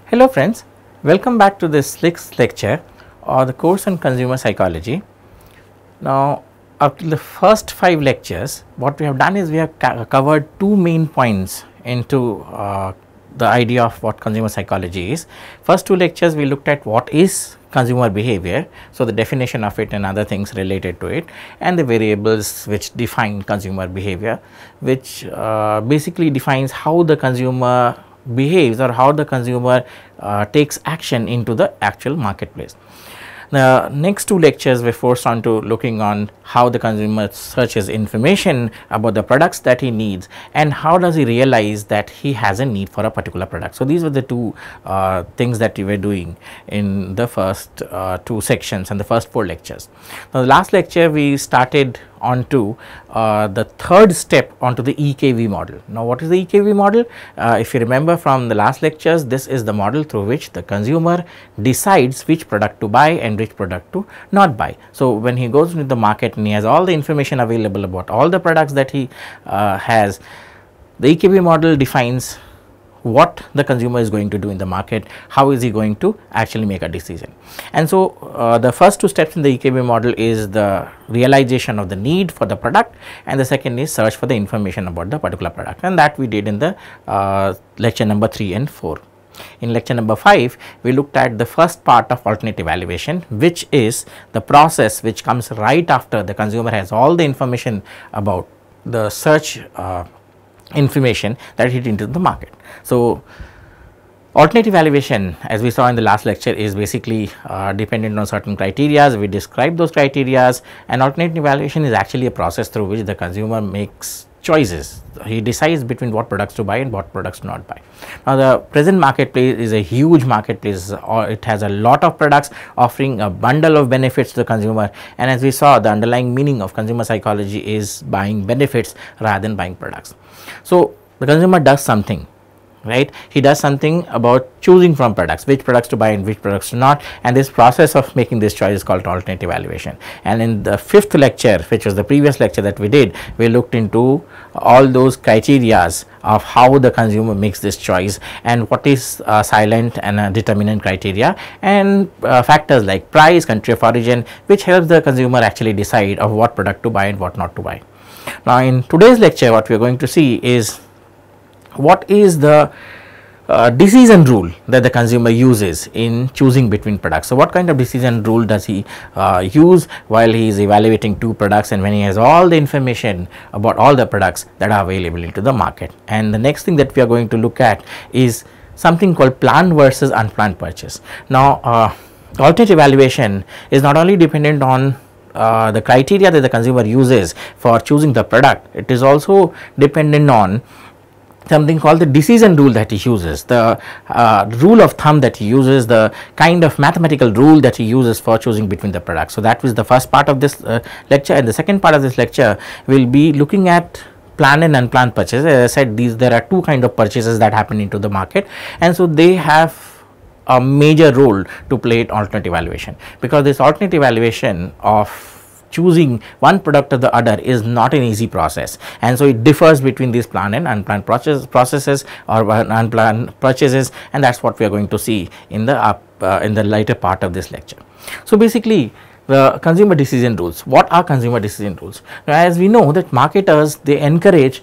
Hello friends, welcome back to this sixth lecture or the course on consumer psychology. Now, up to the first 5 lectures, what we have done is we have covered 2 main points into the idea of what consumer psychology is. First 2 lectures we looked at what is consumer behavior, so the definition of it and other things related to it, and the variables which define consumer behavior, which basically defines how the consumer behaves or how the consumer takes action into the actual marketplace. The next 2 lectures were forced on to looking on how the consumer searches information about the products that he needs and how does he realize that he has a need for a particular product. So, these were the 2 things that we were doing in the first 2 sections and the first 4 lectures. Now, the last lecture we started onto the third step onto the EKV model. Now, what is the EKV model? If you remember from the last lectures, this is the model through which the consumer decides which product to buy and which product to not buy. So, when he goes into the market and he has all the information available about all the products that he has, the EKV model defines what the consumer is going to do in the market, how is he going to actually make a decision. And so, the first 2 steps in the EKV model is the realization of the need for the product, and the second is search for the information about the particular product, and that we did in the lecture number 3 and 4. In lecture number 5, we looked at the first part of alternate evaluation, which is the process which comes right after the consumer has all the information about the search information that hit into the market. So, alternate evaluation, as we saw in the last lecture, is basically dependent on certain criteria. We describe those criteria, and alternate evaluation is actually a process through which the consumer makes choices. He decides between what products to buy and what products to not buy. Now, the present marketplace is a huge marketplace, or it has a lot of products offering a bundle of benefits to the consumer, and as we saw, the underlying meaning of consumer psychology is buying benefits rather than buying products. So, the consumer does something, right? He does something about choosing from products, which products to buy and which products to not, and this process of making this choice is called alternate evaluation. And in the 5th lecture, which was the previous lecture that we did, we looked into all those criterias of how the consumer makes this choice and what is silent and determinant criteria, and factors like price, country of origin, which helps the consumer actually decide of what product to buy and what not to buy. Now, in today's lecture, what we are going to see is what is the decision rule that the consumer uses in choosing between products. So, what kind of decision rule does he use while he is evaluating 2 products and when he has all the information about all the products that are available into the market. And the next thing that we are going to look at is something called planned versus unplanned purchase. Now, alternate evaluation is not only dependent on the criteria that the consumer uses for choosing the product, it is also dependent on something called the decision rule that he uses, the rule of thumb that he uses, the kind of mathematical rule that he uses for choosing between the products. So, that was the first part of this lecture, and the second part of this lecture will be looking at planned and unplanned purchases. As I said, there are 2 kind of purchases that happen into the market, and so they have a major role to play in alternate evaluation, because this alternate evaluation of choosing one product or the other is not an easy process, and so it differs between these planned and unplanned processes or unplanned purchases, and that is what we are going to see in the later part of this lecture. So, basically the consumer decision rules. What are consumer decision rules? Now, as we know that marketers, they encourage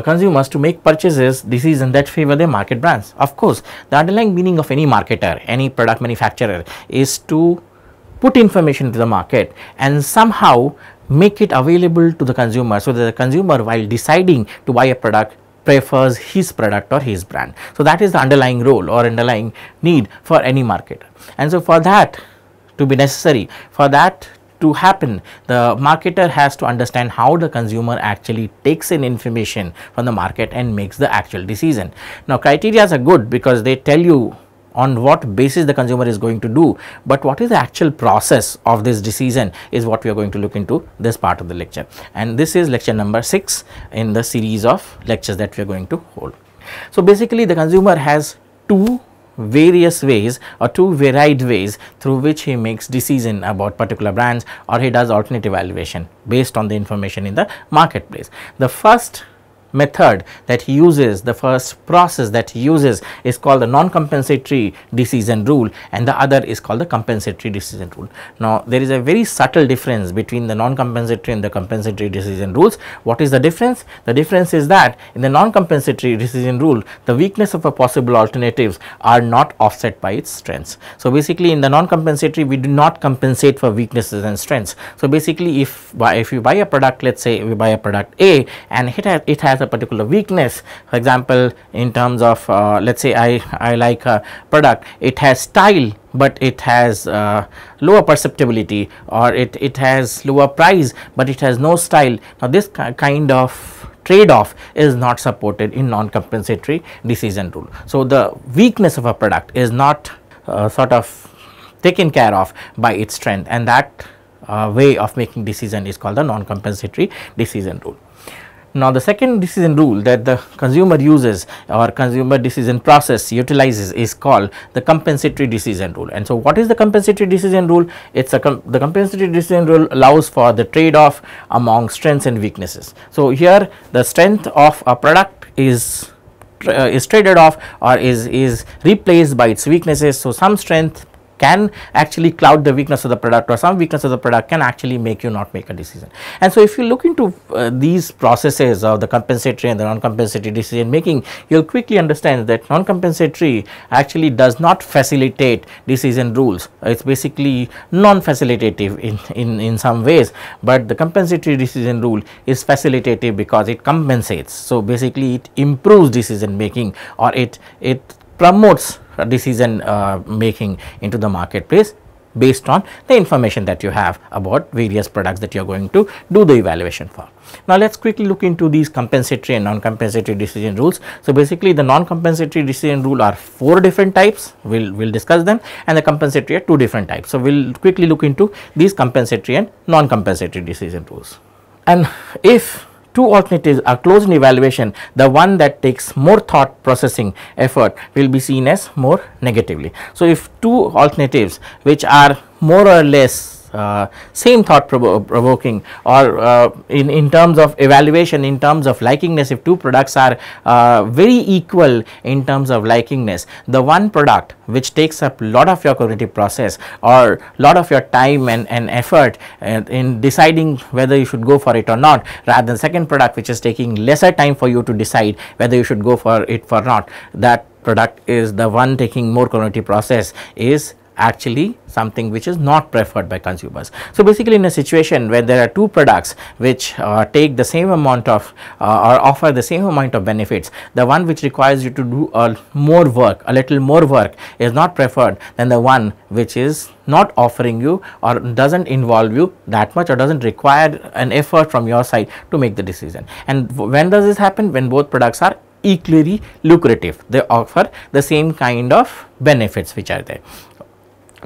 consumers to make purchases decisions that favor their market brands. Of course, the underlying meaning of any marketer, any product manufacturer, is to put information to the market and somehow make it available to the consumer, so that the consumer, while deciding to buy a product, prefers his product or his brand. So, that is the underlying role or underlying need for any marketer. And so, for that to be necessary, for that to happen, the marketer has to understand how the consumer actually takes in information from the market and makes the actual decision. Now, criteria are good because they tell you on what basis the consumer is going to do, but what is the actual process of this decision is what we are going to look into this part of the lecture, and this is lecture number 6 in the series of lectures that we are going to hold. So, basically the consumer has 2 various ways or 2 varied ways through which he makes decision about particular brands, or he does alternate evaluation based on the information in the marketplace. The first method that he uses, the first process that he uses is called the non-compensatory decision rule, and the other is called the compensatory decision rule. Now, there is a very subtle difference between the non-compensatory and the compensatory decision rules. What is the difference? The difference is that in the non-compensatory decision rule, the weakness of a possible alternatives are not offset by its strengths. So, basically in the non-compensatory, we do not compensate for weaknesses and strengths. So, basically if you buy a product, let us say we buy a product A and it has a particular weakness. For example, in terms of let us say I like a product, it has style but it has lower perceptibility, or it has lower price but it has no style. Now, this kind of trade off is not supported in non-compensatory decision rule. So, the weakness of a product is not sort of taken care of by its strength, and that way of making decision is called the non-compensatory decision rule. Now, the second decision rule that the consumer uses or consumer decision process utilizes is called the compensatory decision rule. And so, what is the compensatory decision rule? It's the compensatory decision rule allows for the trade off among strengths and weaknesses. So, here the strength of a product is traded off or is replaced by its weaknesses. So, some strength can actually cloud the weakness of the product, or some weakness of the product can actually make you not make a decision. And so, if you look into these processes of the compensatory and the non-compensatory decision making, you will quickly understand that non-compensatory actually does not facilitate decision rules. It is basically non-facilitative in some ways, but the compensatory decision rule is facilitative because it compensates. So, basically it improves decision making, or it promotes decision making into the marketplace based on the information that you have about various products that you are going to do the evaluation for. Now, let us quickly look into these compensatory and non-compensatory decision rules. So, basically the non-compensatory decision rule are 4 different types, we will discuss them, and the compensatory are 2 different types. So, we will quickly look into these compensatory and non-compensatory decision rules. And if 2 alternatives are close in evaluation, the one that takes more thought processing effort will be seen as more negatively. So, if 2 alternatives which are more or less same thought provoking, or in terms of evaluation, in terms of likingness, if 2 products are very equal in terms of likingness, the one product which takes up lot of your cognitive process or lot of your time and effort in deciding whether you should go for it or not, rather than second product which is taking lesser time for you to decide whether you should go for it or not, that product is the one taking more cognitive process, is actually something which is not preferred by consumers. So, basically in a situation where there are 2 products which take the same amount of or offer the same amount of benefits, the one which requires you to do a little more work is not preferred than the one which is not offering you or does not involve you that much or does not require an effort from your side to make the decision. And when does this happen? When both products are equally lucrative, they offer the same kind of benefits which are there.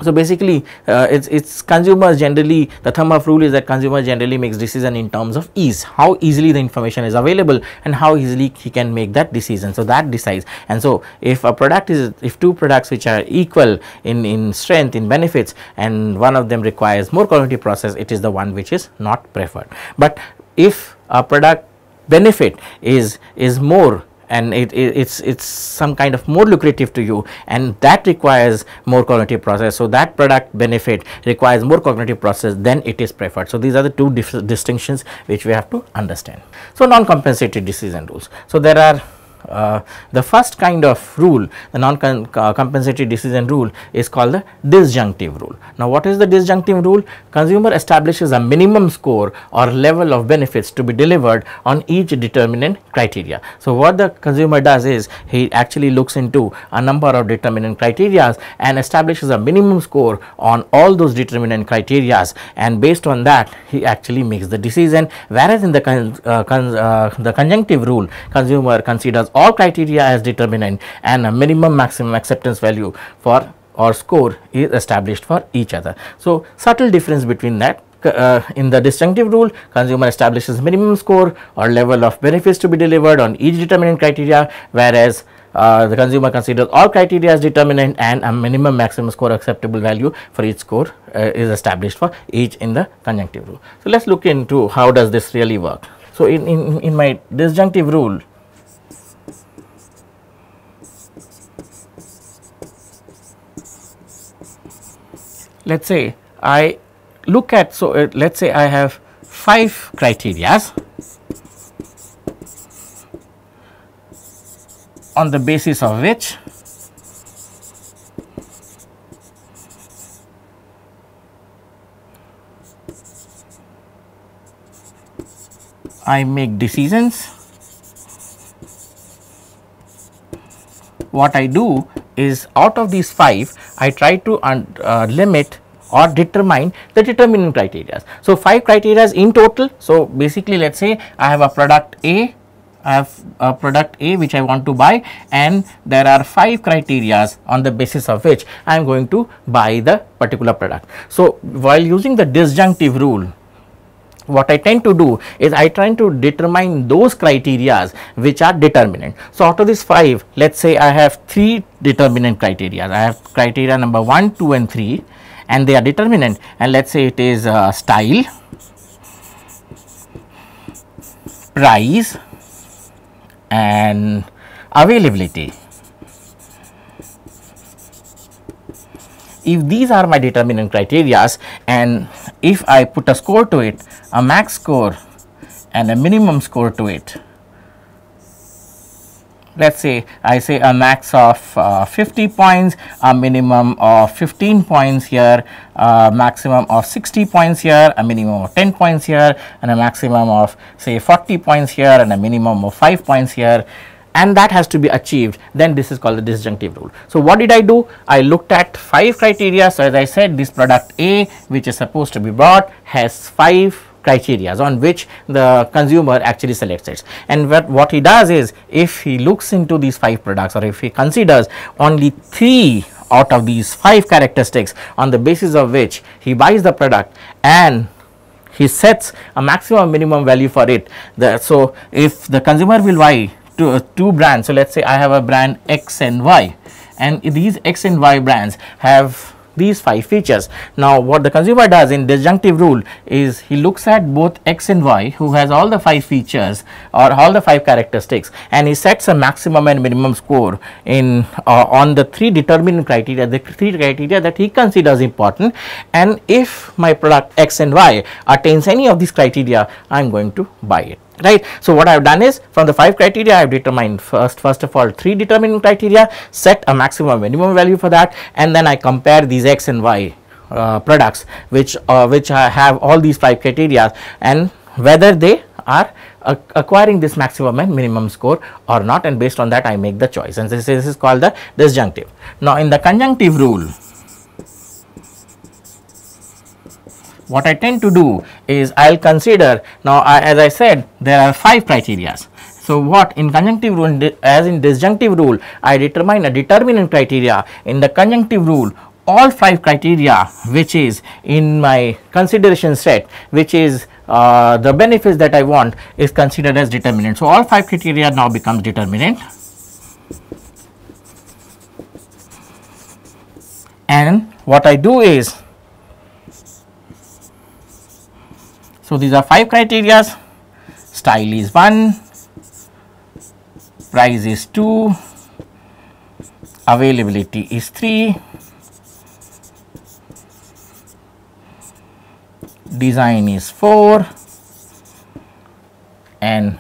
So, basically it's consumers generally, the thumb up rule is that consumer generally makes decision in terms of ease, how easily the information is available and how easily he can make that decision. So, that decides. And so, if a product is, if 2 products which are equal in strength, in benefits, and one of them requires more cognitive process, it is the one which is not preferred. But if a product benefit is more and it's some kind of more lucrative to you, and that requires more cognitive process. So, that product benefit requires more cognitive process, then it is preferred. So, these are the 2 distinctions which we have to understand. So, non-compensatory decision rules. So, there are the first kind of rule, the non-compensatory decision rule, is called the disjunctive rule. Now, what is the disjunctive rule? Consumer establishes a minimum score or level of benefits to be delivered on each determinant criteria. So, what the consumer does is he actually looks into a number of determinant criteria and establishes a minimum score on all those determinant criteria, and based on that he actually makes the decision. Whereas in the conjunctive rule, consumer considers all criteria as determinant and a minimum maximum acceptance value for or score is established for each other. So, subtle difference between that. In the disjunctive rule, consumer establishes minimum score or level of benefits to be delivered on each determinant criteria, whereas the consumer considers all criteria as determinant and a minimum maximum score acceptable value for each score is established for each in the conjunctive rule. So, let us look into how does this really work. So, in my disjunctive rule, let us say I look at, so let us say I have 5 criterias on the basis of which I make decisions. What I do is, out of these 5, I try to limit or determine the determining criteria. So, 5 criteria in total. So, basically let us say I have a product A, I have a product A which I want to buy, and there are 5 criteria on the basis of which I am going to buy the particular product. So, while using the disjunctive rule, what I tend to do is I try to determine those criteria which are determinant. So, out of these 5, let us say I have 3 determinant criteria. I have criteria number 1, 2 and 3, and they are determinant, and let us say it is style, price and availability. If these are my determinant criteria, and if I put a score to it, a max score and a minimum score to it, let us say I say a max of 50 points, a minimum of 15 points here, a maximum of 60 points here, a minimum of 10 points here, and a maximum of say 40 points here, and a minimum of 5 points here, and that has to be achieved, then this is called the disjunctive rule. So, what did I do? I looked at 5 criteria. So, as I said, this product A which is supposed to be bought has 5 criteria on which the consumer actually selects it, and what he does is, if he looks into these 5 products, or if he considers only 3 out of these 5 characteristics on the basis of which he buys the product, and he sets a maximum minimum value for it. So, if the consumer will buy two brands, so let us say I have a brand X and Y, and these X and Y brands have these 5 features. Now, what the consumer does in disjunctive rule is, he looks at both X and Y who has all the 5 features or all the 5 characteristics, and he sets a maximum and minimum score in on the 3 determinant criteria, the 3 criteria that he considers important, and if my product X and Y attains any of these criteria, I am going to buy it. Right. So, what I have done is, from the 5 criteria I have determined first of all 3 determining criteria, set a maximum minimum value for that, and then I compare these X and Y products which have all these 5 criteria, and whether they are acquiring this maximum and minimum score or not, and based on that I make the choice, and this is called the disjunctive. Now, in the conjunctive rule, what I tend to do is, I will consider, now as I said, there are 5 criteria. So, what in conjunctive rule, as in disjunctive rule, I determine a determinant criteria. In the conjunctive rule, all 5 criteria which is in my consideration set, which is the benefits that I want, is considered as determinant. So, all 5 criteria now becomes determinant, and what I do is, so these are 5 criteria: style is 1, price is 2, availability is 3, design is 4, and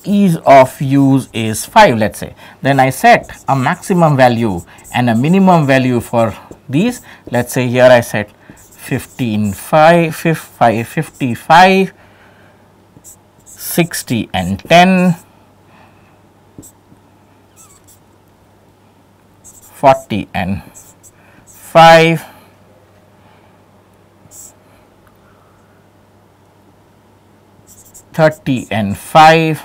ease of use is 5, let us say. Then I set a maximum value and a minimum value for these. Let us say here I set 55, 60 and 10, 40 and 5, 30 and 5,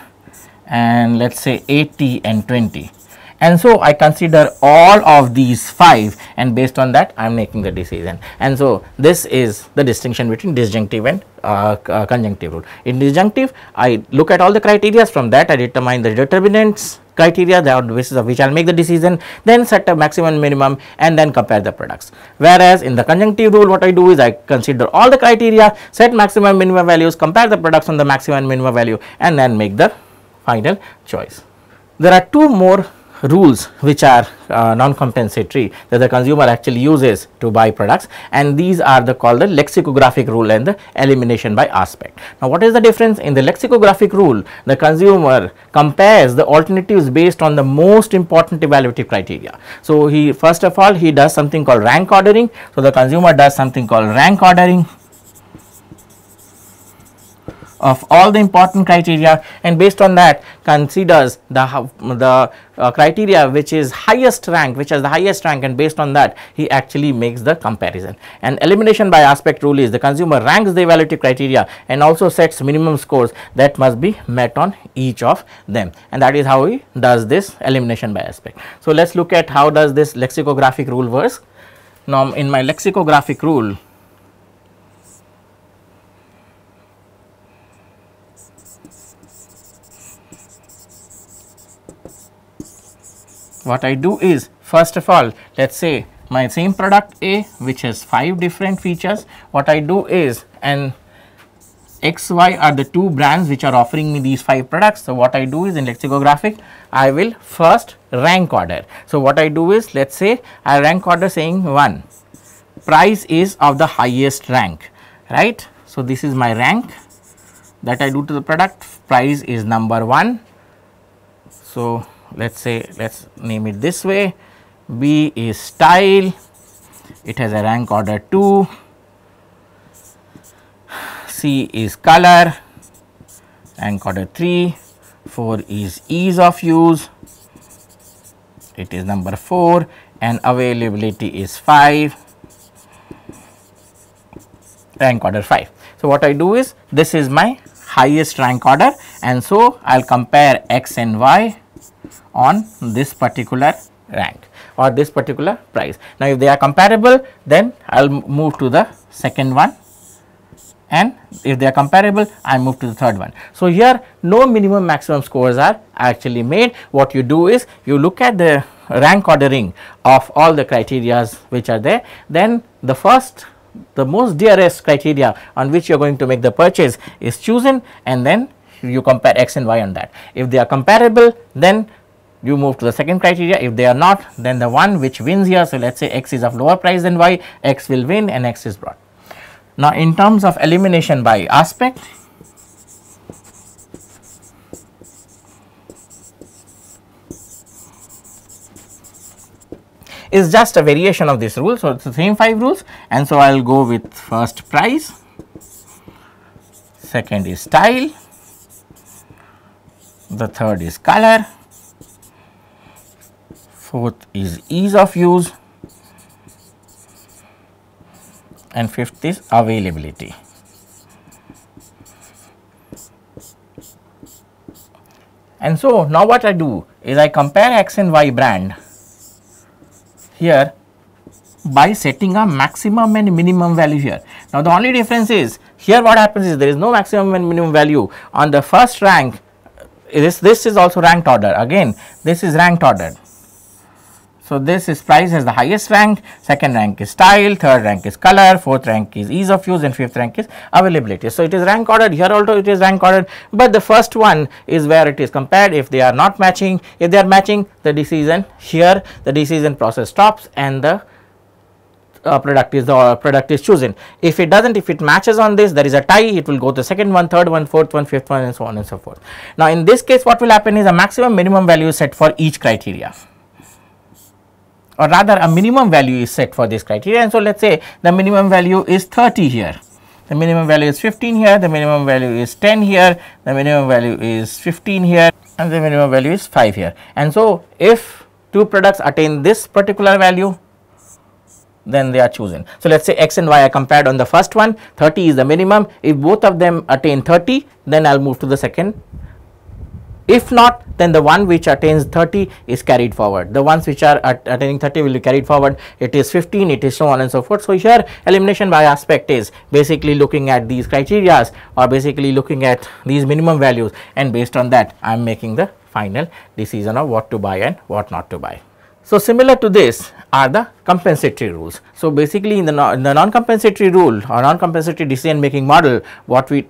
and let us say 80 and 20. And so, I consider all of these 5, and based on that I am making the decision. And so, this is the distinction between disjunctive and conjunctive rule. In disjunctive, I look at all the criteria, from that I determine the determinants, criteria that on the basis of which I will make the decision, then set a maximum and minimum and then compare the products. Whereas in the conjunctive rule, what I do is I consider all the criteria, set maximum and minimum values, compare the products on the maximum and minimum value and then make the final choice. There are two more rules which are non-compensatory that the consumer actually uses to buy products, and these are called the lexicographic rule and the elimination by aspect. Now, what is the difference? In the lexicographic rule, the consumer compares the alternatives based on the most important evaluative criteria. So, he first of all he does something called rank ordering. So, the consumer does something called rank ordering of all the important criteria, and based on that considers the criteria which is highest rank, which has the highest rank, and based on that he actually makes the comparison. And elimination by aspect rule is the consumer ranks the evaluative criteria and also sets minimum scores that must be met on each of them, and that is how he does this elimination by aspect. So, let us look at how does this lexicographic rule works. Now, in my lexicographic rule, what I do is, first of all, let us say my same product A which has 5 different features. What I do is, and X, Y are the 2 brands which are offering me these 5 products. So, what I do is in lexicographic, I will first rank order. So, what I do is, let us say I rank order saying 1, price is of the highest rank, right. So, this is my rank that I do to the product, price is number 1. So, let us say, let us name it this way, B is style, it has a rank order 2, C is color, rank order 3, 4 is ease of use, it is number 4, and availability is 5, rank order 5. So, what I do is, this is my highest rank order, and so I will compare X and Y on this particular rank or this particular price. Now, if they are comparable, then I will move to the second one, and if they are comparable, I move to the third one. So, here no minimum maximum scores are actually made. What you do is, you look at the rank ordering of all the criterias which are there, then the most dearest criteria on which you are going to make the purchase is chosen, and then you compare X and Y on that. If they are comparable, then you move to the second criteria. If they are not, then the one which wins here. So, let us say X is of lower price than Y, X will win and X is brought. Now, in terms of elimination by aspect, is just a variation of this rule. So, it is the same 5 rules, and so I will go with first price, second is style, the third is color, fourth is ease of use, and fifth is availability. And so, now what I do is I compare X and Y brand here by setting a maximum and minimum value here. Now, the only difference is, here what happens is, there is no maximum and minimum value on the first rank. This is also ranked order, again this is ranked order. So, this is price has the highest rank, second rank is style, third rank is color, fourth rank is ease of use, and fifth rank is availability. So, it is rank ordered, here also it is rank ordered, but the first one is where it is compared. If they are not matching, if they are matching, the decision here, the decision process stops and the product is chosen. If it does not, if it matches on this, there is a tie, it will go to second one, third one, fourth one, fifth one, and so on and so forth. Now, in this case, what will happen is a maximum minimum value is set for each criteria, or rather a minimum value is set for this criteria. And so, let us say the minimum value is 30 here, the minimum value is 15 here, the minimum value is 10 here, the minimum value is 15 here, and the minimum value is 5 here. And so, if 2 products attain this particular value, then they are chosen. So, let us say X and Y are compared on the first one, 30 is the minimum. If both of them attain 30, then I will move to the second. If not, then the one which attains 30 is carried forward. The ones which are attaining 30 will be carried forward. It is 15, it is so on and so forth. So, here elimination by aspect is basically looking at these criterias, or basically looking at these minimum values, and based on that I am making the final decision of what to buy and what not to buy. So, similar to this are the compensatory rules. So, basically in the non-compensatory rule or non-compensatory decision making model, what we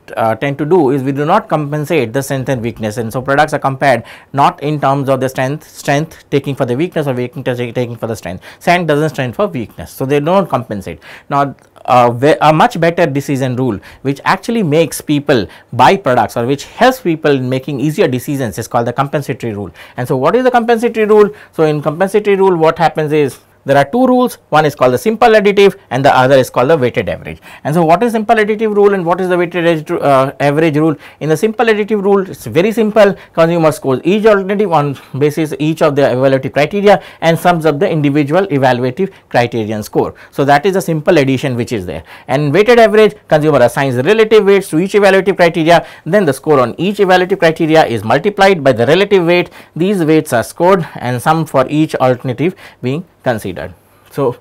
tend to do is we do not compensate the strength and weakness, and so products are compared not in terms of the strength taking for the weakness or weakness taking for the strength. Strength does not stand for weakness, so they do not compensate. Now, a much better decision rule which actually makes people buy products or which helps people in making easier decisions is called the compensatory rule. And so, what is the compensatory rule? So, in compensatory rule what happens is there are two rules, one is called the simple additive and the other is called the weighted average. And so, what is simple additive rule and what is the weighted average rule? In the simple additive rule, it is very simple. Consumer scores each alternative on basis each of the evaluative criteria and sums up the individual evaluative criterion score. So, that is a simple addition which is there. And weighted average, consumer assigns the relative weights to each evaluative criteria, then the score on each evaluative criteria is multiplied by the relative weight. These weights are scored and summed for each alternative being considered. So,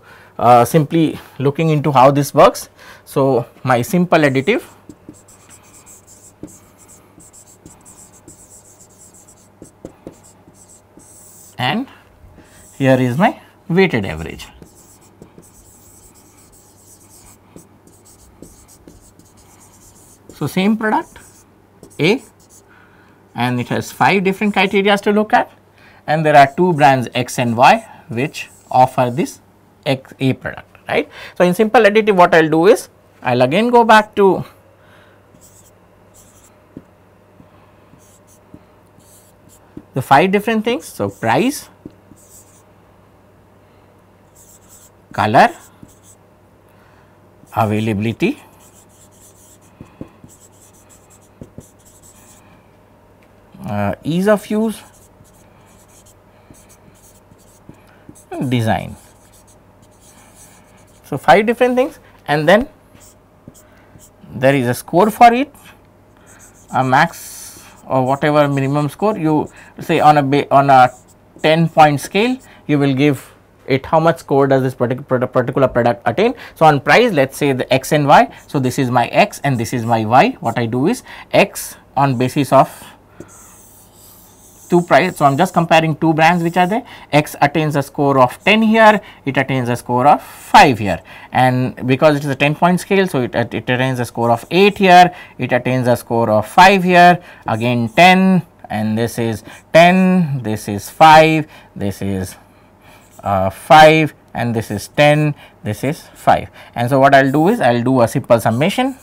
simply looking into how this works. So, my simple additive and here is my weighted average. So, same product A and it has 5 different criteria to look at, and there are 2 brands X and Y which offer this A product, right. So, in simple additive what I will do is I will again go back to the 5 different things. So, price, color, availability, ease of use, design. So, 5 different things, and then there is a score for it, a max or whatever minimum score. You say on a 10-point scale you will give it how much score does this particular product attain. So, on price let us say the X and Y. So, this is my X and this is my Y. What I do is X on basis of 2 price. So, I am just comparing 2 brands which are there. X attains a score of 10 here, it attains a score of 5 here, and because it is a 10-point scale. So, it attains a score of 8 here, it attains a score of 5 here, again 10, and this is 10, this is 5, this is 5, and this is 10, this is 5. And so, what I will do is I will do a simple summation.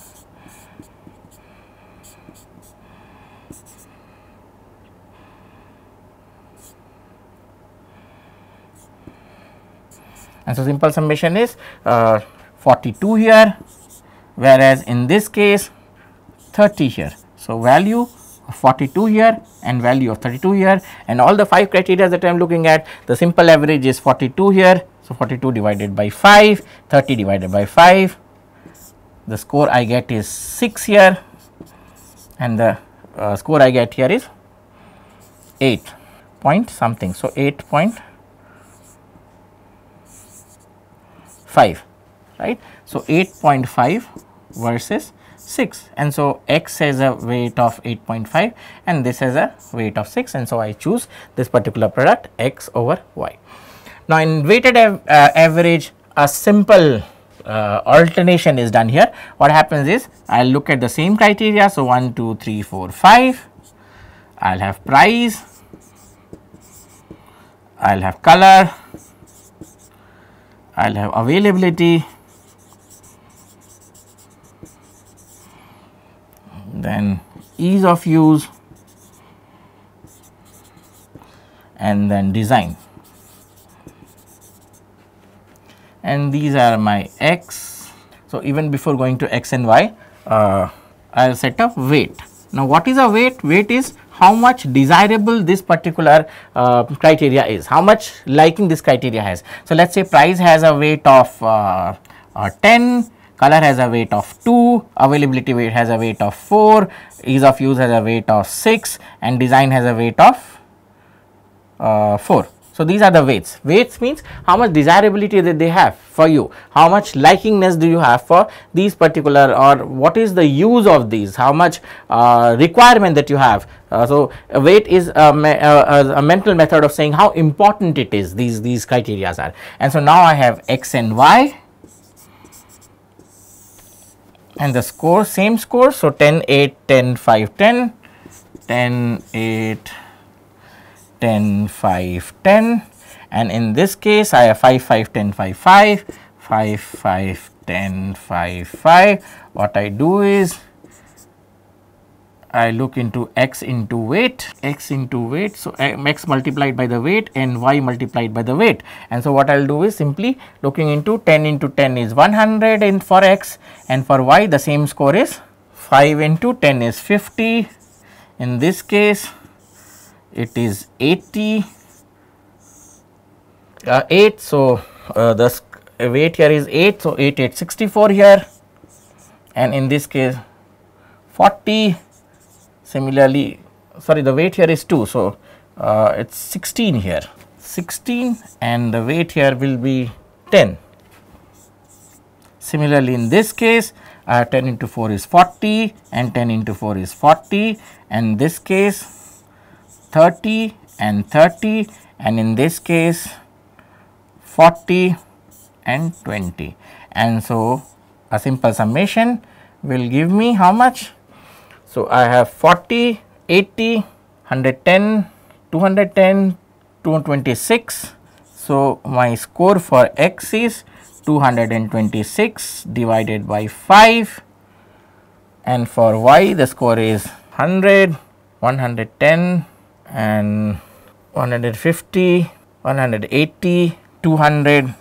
And so, simple summation is 42 here, whereas in this case 30 here. So, value of 42 here and value of 32 here, and all the 5 criteria that I am looking at, the simple average is 42 here. So, 42 divided by 5, 30 divided by 5, the score I get is 6 here, and the score I get here is 8 point something. So, 8.5, right. So, 8.5 versus 6, and so X has a weight of 8.5 and this has a weight of 6, and so I choose this particular product X over Y. Now, in weighted average, a simple alternation is done here. What happens is I will look at the same criteria. So, 1, 2, 3, 4, 5, I will have price, I will have color, I will have availability, then ease of use, and then design. And these are my X. So, even before going to X and Y, I will set up weight. Now, what is a weight? Weight is how much desirable this particular criteria is, how much liking this criteria has. So, let us say price has a weight of 10, color has a weight of 2, availability weight has a weight of 4, ease of use has a weight of 6, and design has a weight of 4. So, these are the weights. Weights means how much desirability that they have for you, how much likingness do you have for these particular, or what is the use of these, how much requirement that you have. So, a weight is a mental method of saying how important it is, these criteria are. And so, now I have x and y, and the score, same score. So, 10, 8, 10, 5, 10, 10, 8, 10, 5, 10, and in this case I have 5, 5, 10, 5, 5, 5, 5, 10, 5, 5. What I do is I look into x into weight, x into weight. So, x multiplied by the weight and y multiplied by the weight. And so, what I will do is simply looking into 10 into 10 is 100 in for x, and for y the same score is 5 into 10 is 50. In this case it is 80, 8. So, the weight here is 8. So, 8, 8, 64 here, and in this case 40. Similarly, sorry, the weight here is 2. So, it is 16 here, 16, and the weight here will be 10. Similarly, in this case 10 into 4 is 40 and 10 into 4 is 40, and this case 30 and 30, and in this case 40 and 20. And so, a simple summation will give me how much? So, I have 40, 80, 110, 210, 226. So, my score for x is 226 divided by 5, and for y the score is 100, 110, and 150, 180, 200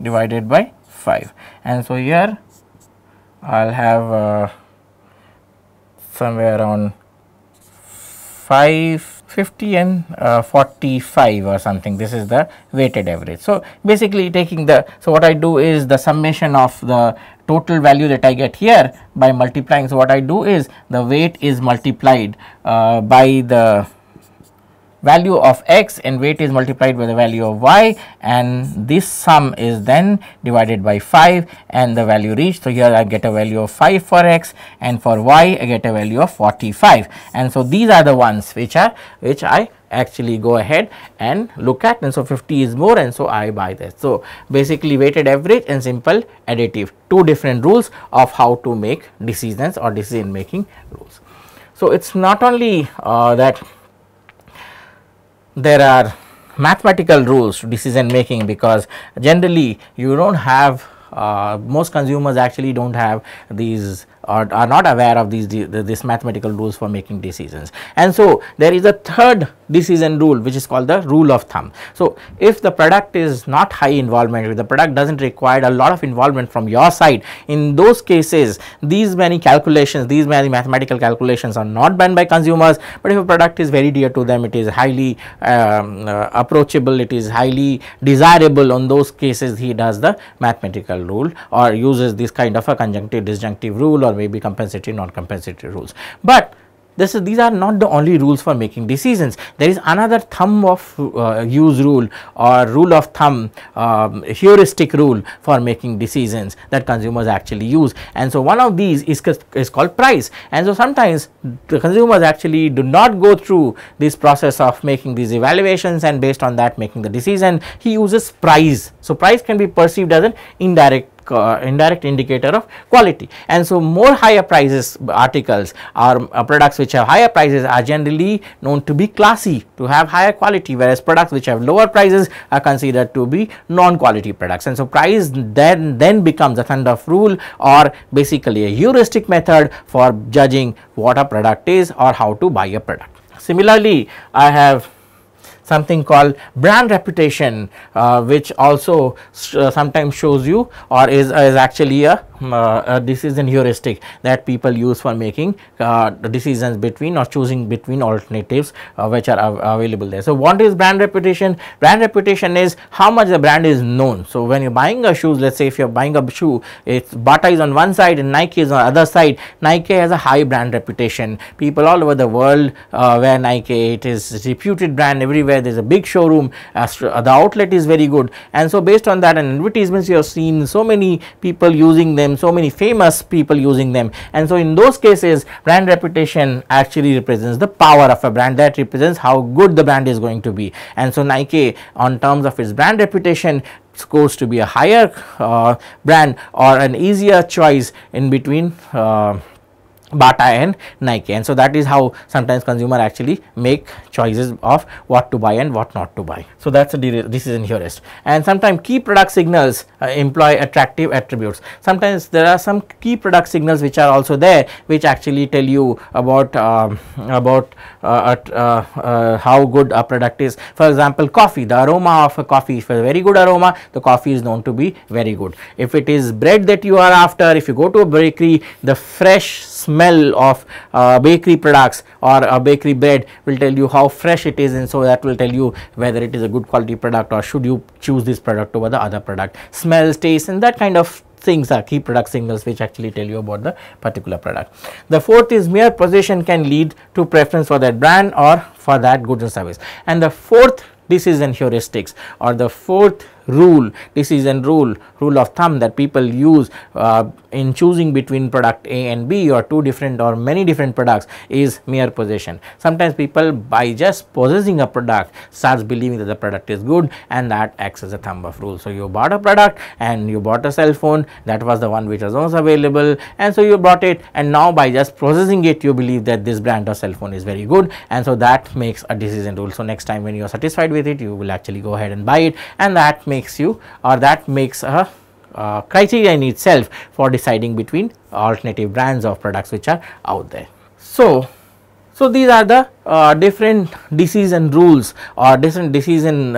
divided by 5. And so, here I will have somewhere around 550 and 45 or something. This is the weighted average. So, basically taking the, so what I do is the summation of the total value that I get here by multiplying. So, what I do is the weight is multiplied by the value of x, and weight is multiplied by the value of y, and this sum is then divided by 5 and the value reached. So, here I get a value of 5 for x, and for y I get a value of 45, and so these are the ones which I actually go ahead and look at, and so 50 is more, and so I buy this. So, basically weighted average and simple additive, two different rules of how to make decisions or decision making rules. So, it is not only that there are mathematical rules to decision making, because generally you do not have most consumers actually do not have these or are not aware of these mathematical rules for making decisions. And so, there is a third decision rule which is called the rule of thumb. So, if the product is not high involvement, if the product does not require a lot of involvement from your side, in those cases these many calculations, these many mathematical calculations are not done by consumers. But if a product is very dear to them, it is highly approachable, it is highly desirable, on those cases he does the mathematical rule or uses this kind of a conjunctive disjunctive rule, or maybe compensatory non compensatory rules. But these are not the only rules for making decisions. There is another thumb of use rule or rule of thumb, heuristic rule for making decisions that consumers actually use. And so, one of these is called price. And so, sometimes the consumers actually do not go through this process of making these evaluations and based on that making the decision. He uses price. So, price can be perceived as an indirect indicator of quality, and so more higher prices articles or products which have higher prices are generally known to be classy, to have higher quality, whereas products which have lower prices are considered to be non-quality products. And so, price then becomes a kind of rule or basically a heuristic method for judging what a product is or how to buy a product. Similarly, I have something called brand reputation, which also sometimes shows you or is actually a decision heuristic that people use for making decisions between or choosing between alternatives which are available there. So, what is brand reputation? Brand reputation is how much the brand is known. So, when you are buying a shoes, let us say if you are buying a shoe, it's Bata is on one side and Nike is on the other side. Nike has a high brand reputation. People all over the world wear Nike. It is reputed brand everywhere. There is a big showroom. The outlet is very good, and so based on that and advertisements, you have seen so many people using them, so many famous people using them, and so in those cases brand reputation actually represents the power of a brand, that represents how good the brand is going to be. And so Nike, on terms of its brand reputation, scores to be a higher brand or an easier choice in between Bata and Nike. And so that is how sometimes consumer actually make choices of what to buy and what not to buy. So that's a decision heuristic. And sometimes key product signals employ attractive attributes. Sometimes there are some key product signals which are also there, which actually tell you about how good a product is. For example, coffee, the aroma of a coffee, if a very good aroma, the coffee is known to be very good. If it is bread that you are after, if you go to a bakery, the fresh smell of bakery products or a bakery bread will tell you how fresh it is, and so that will tell you whether it is a good quality product or should you choose this product over the other product. Smells, taste, and that kind of things are key product signals which actually tell you about the particular product. The fourth is mere possession can lead to preference for that brand or for that goods and service. And the fourth decision heuristics or the fourth decision rule of thumb that people use in choosing between product A and B or two different or many different products is mere possession. Sometimes people, by just possessing a product, starts believing that the product is good, and that acts as a thumb of rule. So, you bought a product and you bought a cell phone, that was the one which was most available, and so you bought it, and now by just possessing it you believe that this brand of cell phone is very good, and so that makes a decision rule. So, next time when you are satisfied with it, you will actually go ahead and buy it, and that makes you, or that makes a criteria in itself for deciding between alternative brands of products which are out there. So these are the different decision rules or different decision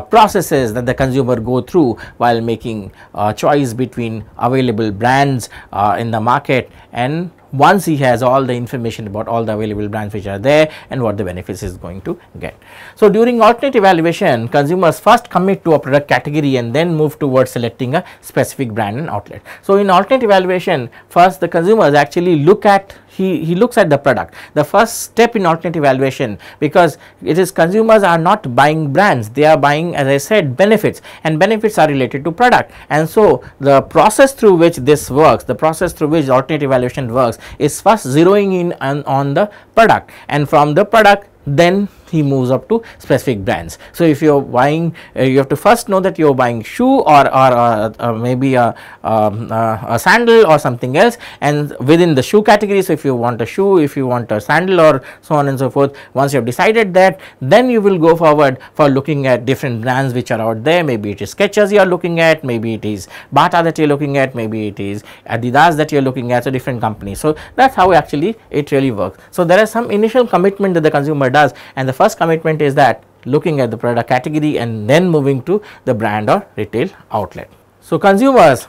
processes that the consumer go through while making a choice between available brands in the market, and once he has all the information about all the available brands which are there and what the benefits is going to get. So, during alternate evaluation, consumers first commit to a product category and then move towards selecting a specific brand and outlet. So, in alternate evaluation, first the consumers actually look at, he looks at the product. The first step in alternate evaluation, because it is consumers are not buying brands, they are buying, as I said, benefits, and benefits are related to product. And so, the process through which this works, the process through which alternate evaluation works, is first zeroing in on the product, and from the product then he moves up to specific brands. So, if you are buying, you have to first know that you are buying shoe or maybe a sandal or something else, and within the shoe category. So, if you want a shoe, if you want a sandal or so on and so forth, once you have decided that, then you will go forward for looking at different brands which are out there. Maybe it is Skechers you are looking at, maybe it is Bata that you are looking at, maybe it is Adidas that you are looking at, so different companies. So, that is how actually it really works. So, there is some initial commitment that the consumer does, and the first commitment is that looking at the product category and then moving to the brand or retail outlet. So, consumers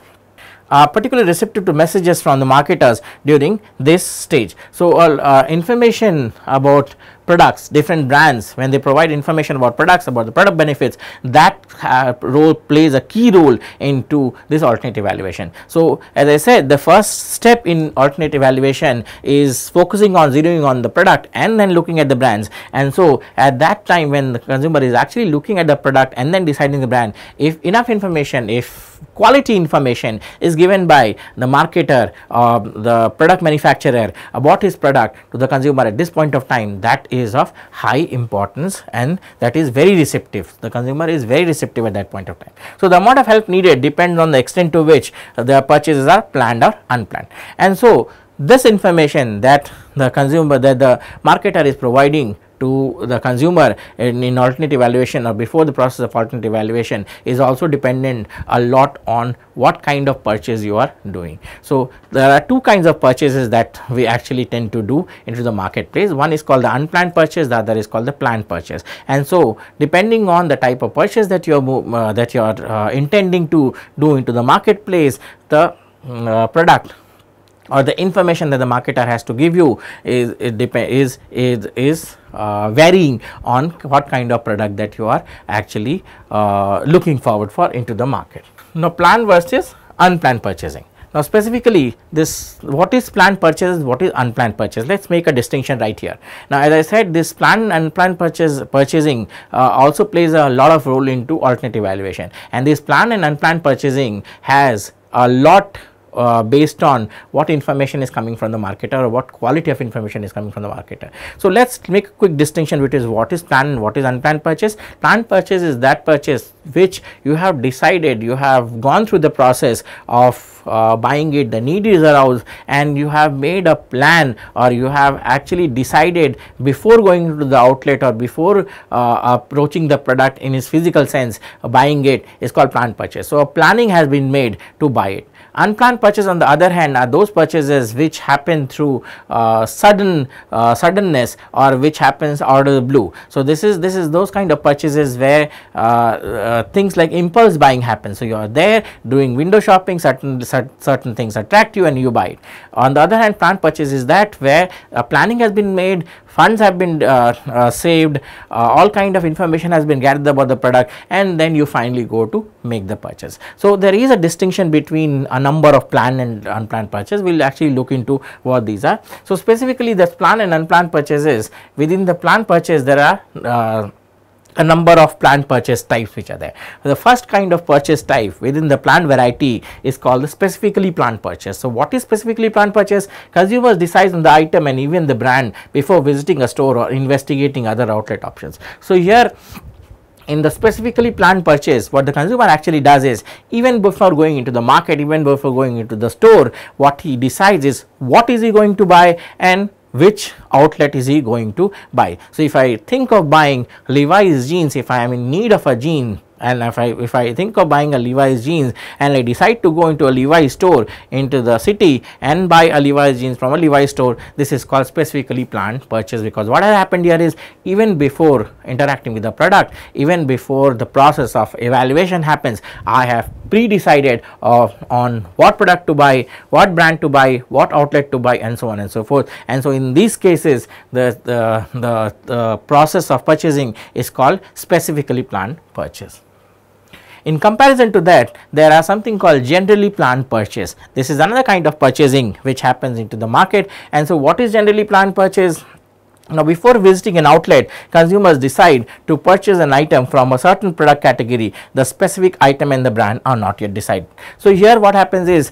are particularly receptive to messages from the marketers during this stage. So, information about products, different brands, when they provide information about products, about the product benefits, that role plays a key role into this alternate evaluation. So, as I said, the first step in alternate evaluation is focusing on zeroing on the product and then looking at the brands. And so, at that time when the consumer is actually looking at the product and then deciding the brand, if enough information, if quality information is given by the marketer or the product manufacturer about his product to the consumer at this point of time, that is of high importance and that is very receptive. The consumer is very receptive at that point of time. So, the amount of help needed depends on the extent to which the purchases are planned or unplanned. And so, this information that the consumer, that the marketer is providing to the consumer in alternate evaluation or before the process of alternate evaluation is also dependent a lot on what kind of purchase you are doing. So, there are two kinds of purchases that we actually tend to do into the marketplace. One is called the unplanned purchase, the other is called the planned purchase. And so, depending on the type of purchase that you are intending to do into the marketplace, the product or the information that the marketer has to give you is varying on what kind of product that you are actually looking forward for into the market. Now, planned versus unplanned purchasing. Now, specifically this, what is planned purchase, what is unplanned purchase? Let us make a distinction right here. Now, as I said, this planned and unplanned purchasing also plays a lot of role into alternate evaluation, and this planned and unplanned purchasing has a lot based on what information is coming from the marketer or what quality of information is coming from the marketer. So, let us make a quick distinction between what is planned and what is unplanned purchase. Planned purchase is that purchase which you have decided, you have gone through the process of buying it, the need is aroused, and you have made a plan, or you have actually decided before going to the outlet or before approaching the product in its physical sense, buying it is called planned purchase. So, a planning has been made to buy it. Unplanned purchase on the other hand are those purchases which happen through suddenness, or which happens out of the blue. So, this is those kind of purchases where things like impulse buying happen. So, you are there doing window shopping, certain things attract you and you buy it. On the other hand, planned purchase is that where planning has been made, funds have been saved, all kind of information has been gathered about the product, and then you finally go to make the purchase. So, there is a distinction between a number of planned and unplanned purchase. We will actually look into what these are. So, specifically the planned and unplanned purchases. Within the planned purchase there are a number of planned purchase types which are there. The first kind of purchase type within the planned variety is called the specifically planned purchase. So, what is specifically planned purchase? Consumers decide on the item and even the brand before visiting a store or investigating other outlet options. So, here in the specifically planned purchase, what the consumer actually does is, even before going into the market, even before going into the store, what he decides is what is he going to buy and which outlet is he going to buy. So, if I think of buying Levi's jeans, if I am in need of a jean, and if I think of buying a Levi's jeans and I decide to go into a Levi's store into the city and buy a Levi's jeans from a Levi's store, this is called specifically planned purchase, because what has happened here is, even before interacting with the product, even before the process of evaluation happens, I have pre-decided on what product to buy, what brand to buy, what outlet to buy, and so on and so forth. And so, in these cases the process of purchasing is called specifically planned purchase. In comparison to that, there are something called generally planned purchase. This is another kind of purchasing which happens into the market. And so, what is generally planned purchase? Now, before visiting an outlet, consumers decide to purchase an item from a certain product category. The specific item and the brand are not yet decided. So, here what happens is,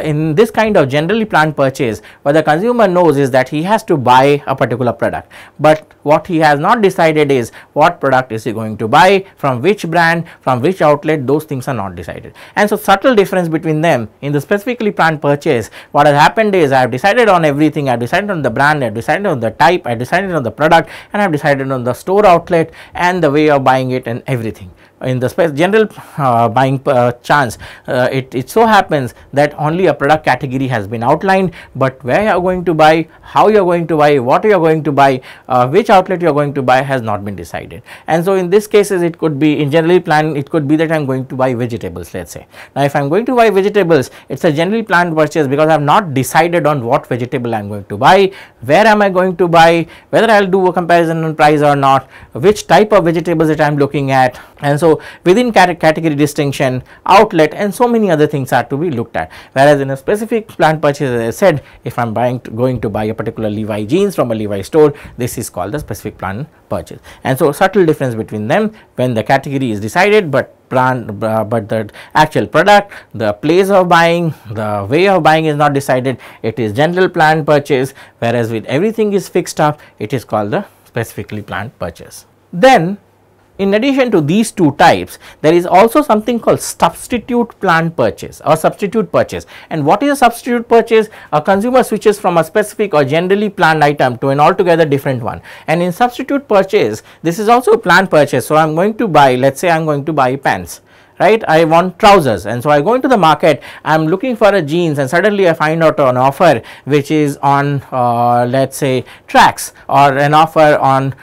in this kind of generally planned purchase, what the consumer knows is that he has to buy a particular product, but what he has not decided is what product is he going to buy, from which brand, from which outlet, those things are not decided. And so, subtle difference between them. In the specifically planned purchase, what has happened is, I have decided on everything. I have decided on the brand, I have decided on the type, I have decided on the product, and I have decided on the store outlet and the way of buying it and everything. In the general buying chance, it so happens that only a product category has been outlined, but where you are going to buy, how you are going to buy, what you are going to buy, which outlet you are going to buy has not been decided. And so, in this cases, it could be, in generally planned, it could be that I am going to buy vegetables, let us say. Now, if I am going to buy vegetables, it is a generally planned purchase, because I have not decided on what vegetable I am going to buy, where am I going to buy, whether I will do a comparison on price or not, which type of vegetables that I am looking at. And so, within category distinction, outlet, and so many other things are to be looked at. Whereas, in a specific planned purchase, as I said, if I am going to buy a particular Levi jeans from a Levi store, this is called the specific planned purchase. And so, subtle difference between them when the category is decided, but the actual product, the place of buying, the way of buying is not decided, it is general planned purchase, whereas with everything is fixed up, it is called the specifically planned purchase. Then, in addition to these two types, there is also something called substitute planned purchase or substitute purchase. And what is a substitute purchase? A consumer switches from a specific or generally planned item to an altogether different one. And in substitute purchase, this is also a planned purchase. So, I am going to buy, let us say I am going to buy pants, right? I want trousers, and so I go into the market, I am looking for a jeans, and suddenly I find out an offer which is on let us say tracks, or an offer on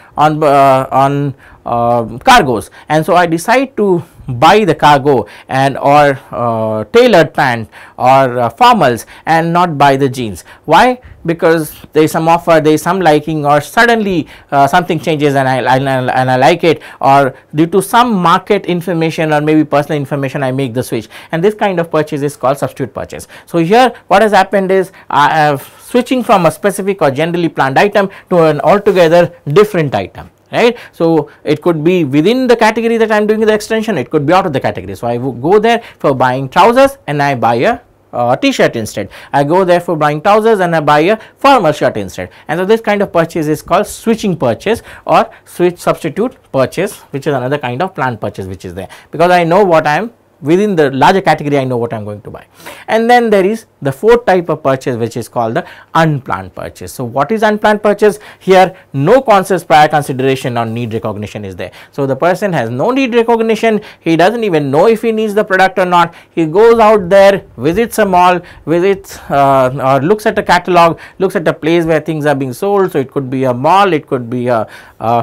cargos, and so I decide to buy the cargo and or tailored pant or formals and not buy the jeans. Why? Because there is some offer, there is some liking, or suddenly something changes and I like it, or due to some market information or maybe personal information I make the switch, and this kind of purchase is called substitute purchase. So here what has happened is I have switching from a specific or generally planned item to an altogether different item. Right. So it could be within the category that I am doing the extension, it could be out of the category. So I would go there for buying trousers and I buy a t-shirt instead. I go there for buying trousers and I buy a formal shirt instead. And so this kind of purchase is called switching purchase or switch substitute purchase, which is another kind of planned purchase which is there, because I know what I am within the larger category, I know what I am going to buy. And then there is the fourth type of purchase, which is called the unplanned purchase. So what is unplanned purchase? Here no conscious prior consideration or need recognition is there. So the person has no need recognition, he doesn't even know if he needs the product or not. He goes out there, visits a mall, visits or looks at a catalog, looks at a place where things are being sold. So it could be a mall, it could be a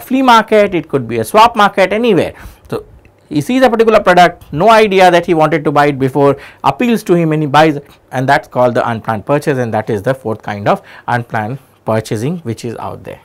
flea market, it could be a swap market, anywhere. So he sees a particular product, no idea that he wanted to buy it before, appeals to him and he buys it, and that is called the unplanned purchase, and that is the fourth kind of unplanned purchasing which is out there.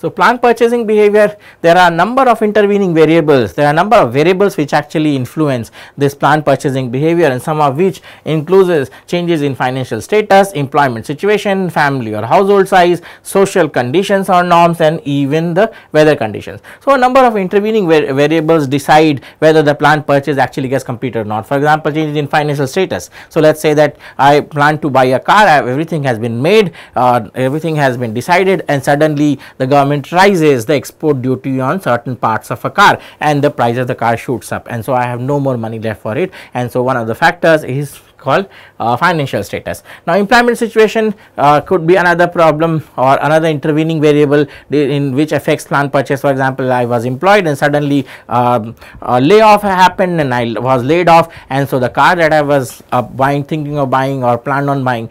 So planned purchasing behavior, there are a number of intervening variables, there are a number of variables which actually influence this planned purchasing behavior, and some of which includes changes in financial status, employment situation, family or household size, social conditions or norms, and even the weather conditions. So a number of intervening variables decide whether the planned purchase actually gets completed or not. For example, changes in financial status. So let us say that I plan to buy a car, everything has been made, everything has been decided, and suddenly the government raises the export duty on certain parts of a car and the price of the car shoots up, and so I have no more money left for it, and so one of the factors is called financial status. Now employment situation could be another problem or another intervening variable in which affects planned purchase. For example, I was employed and suddenly a layoff happened and I was laid off, and so the car that I was thinking of buying or planned on buying,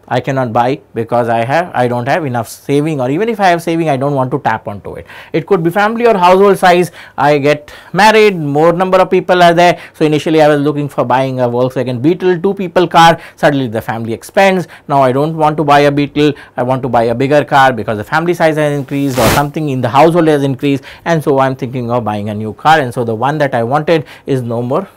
I cannot buy because I don't have enough saving, or even if I have saving, I don't want to tap onto it. It could be family or household size. I get married, more number of people are there. So initially I was looking for buying a Volkswagen Beetle 2 people car, suddenly the family expands. Now I don't want to buy a Beetle, I want to buy a bigger car because the family size has increased or something in the household has increased, and so I am thinking of buying a new car, and so the one that I wanted is no more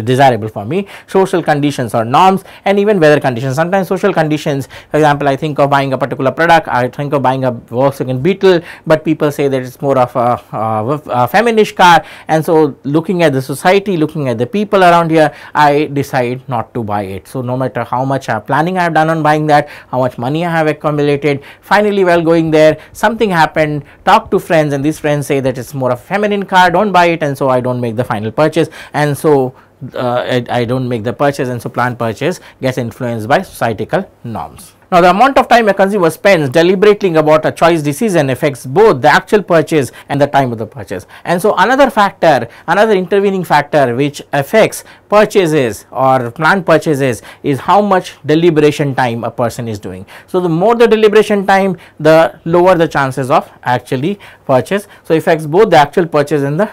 desirable for me. Social conditions or norms, and even weather conditions. Sometimes social conditions, for example, I think of buying a particular product, I think of buying a Volkswagen Beetle, but people say that it is more of a feminist car, and so looking at the society, looking at the people around here, I decide not to buy it. So no matter how much planning I have done on buying that, how much money I have accumulated, finally while going there something happened, talk to friends, and these friends say that it is more of a feminine car, don't buy it, and so I don't make the final purchase, and so I don't make the purchase, and so planned purchase gets influenced by societal norms. Now the amount of time a consumer spends deliberating about a choice decision affects both the actual purchase and the time of the purchase, and so another factor, another intervening factor which affects purchases or planned purchases is how much deliberation time a person is doing. So the more the deliberation time, the lower the chances of actually purchase. So affects both the actual purchase and the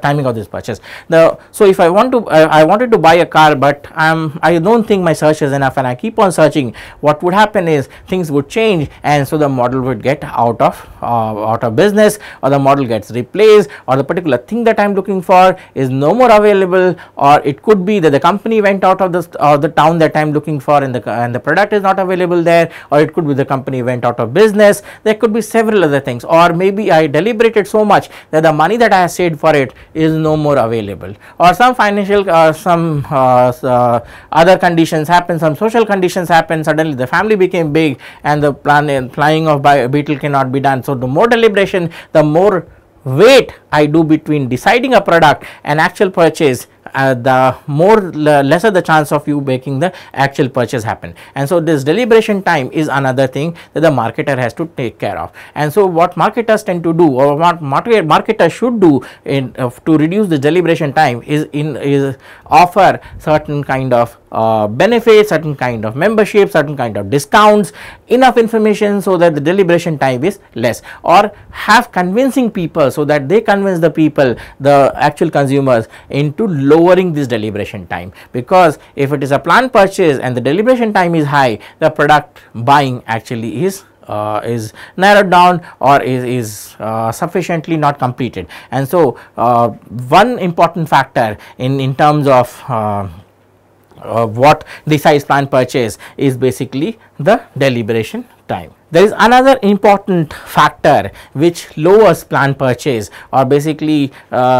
timing of this purchase. So if I wanted to buy a car, but I don't think my search is enough and I keep on searching, what would happen is things would change, and so the model would get out of business, or the model gets replaced, or the particular thing that I am looking for is no more available, or it could be that the company went out of the town that I am looking for and the product is not available there, or it could be the company went out of business. There could be several other things, or maybe I deliberated so much that the money that I have saved for it is no more available, or some financial other conditions happen, some social conditions happen, suddenly the family became big and the planning of Beetle cannot be done. So the more deliberation, the more weight I do between deciding a product and actual purchase, the lesser the chance of you making the actual purchase happen. And so this deliberation time is another thing that the marketer has to take care of. And so what marketers tend to do, or what marketers should do to reduce the deliberation time is offer certain kind of benefits, certain kind of membership, certain kind of discounts, enough information so that the deliberation time is less, or have convincing people so that they convince the people, the actual consumers, into lowering this deliberation time. Because if it is a planned purchase and the deliberation time is high, the product buying actually is narrowed down or is sufficiently not completed. And so one important factor in terms of what decides planned purchase is basically the deliberation time. There is another important factor which lowers planned purchase, or basically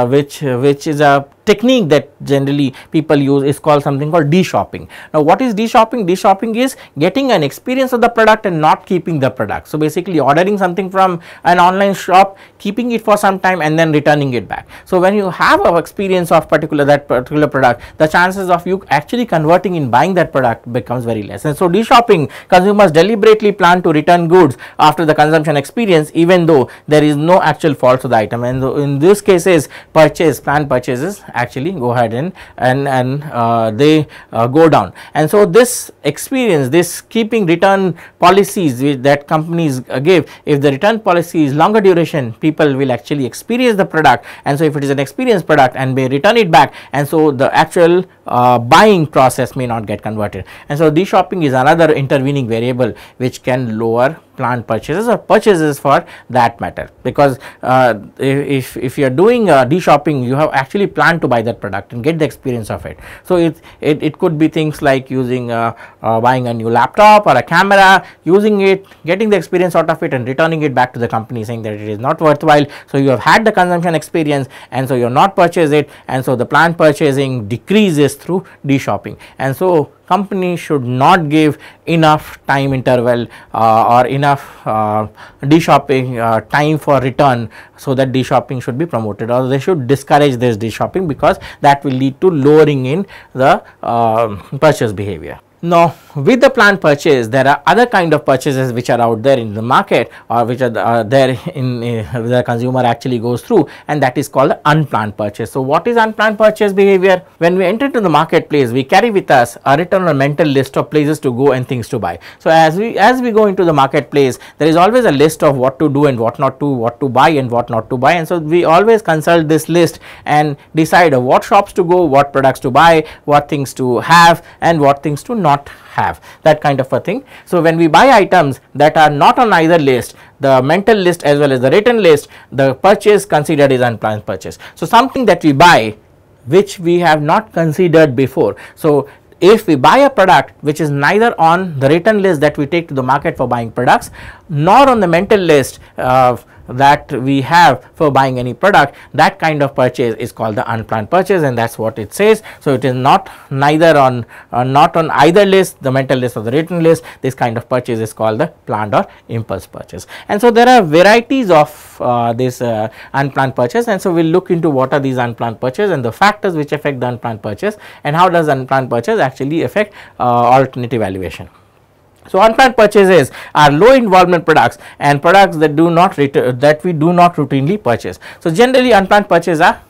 which is a technique that generally people use, is called something called de-shopping. Now, what is de-shopping? De-shopping is getting an experience of the product and not keeping the product. So, basically ordering something from an online shop, keeping it for some time and then returning it back. So, when you have an experience of that particular product, the chances of you actually converting in buying that product becomes very less. And so, de-shopping, consumers deliberately plan to return goods after the consumption experience, even though there is no actual fault to the item. And in these cases, planned purchases actually go ahead and they go down. And so, this experience, this keeping return policies that companies give, if the return policy is longer duration, people will actually experience the product. And so, if it is an experienced product and may return it back, and so the actual buying process may not get converted. And so, de-shopping is another intervening variable which can lower planned purchases or purchases for that matter, because if you are doing de-shopping, you have actually planned to buy that product and get the experience of it. So, it could be things like using buying a new laptop or a camera, using it, getting the experience out of it and returning it back to the company saying that it is not worthwhile. So, you have had the consumption experience and so you have not purchased it, and so the planned purchasing decreases through de-shopping. And so, company should not give enough time interval or enough de-shopping time for return, so that de-shopping should be promoted, or they should discourage this de-shopping, because that will lead to lowering in the purchase behavior. Now, with the planned purchase, there are other kind of purchases which are out there in the market, or which are there in the consumer actually goes through, and that is called the unplanned purchase. So, what is unplanned purchase behavior? When we enter to the marketplace, we carry with us a written or mental list of places to go and things to buy. So, as we go into the marketplace, there is always a list of what to do and what not to, what to buy and what not to buy. And so, we always consult this list and decide what shops to go, what products to buy, what things to have and what things to not have, that kind of a thing. So, when we buy items that are not on either list, the mental list as well as the written list, the purchase considered is unplanned purchase. So, something that we buy which we have not considered before. So, if we buy a product which is neither on the written list that we take to the market for buying products, nor on the mental list that we have for buying any product, that kind of purchase is called the unplanned purchase, and that is what it says. So, it is not neither on not on either list, the mental list or the written list. This kind of purchase is called the planned or impulse purchase. And so, there are varieties of this unplanned purchase, and so we will look into what are these unplanned purchase and the factors which affect the unplanned purchase, and how does unplanned purchase actually affect alternative valuation. So, unplanned purchases are low involvement products and products that we do not routinely purchase. So, generally unplanned purchases are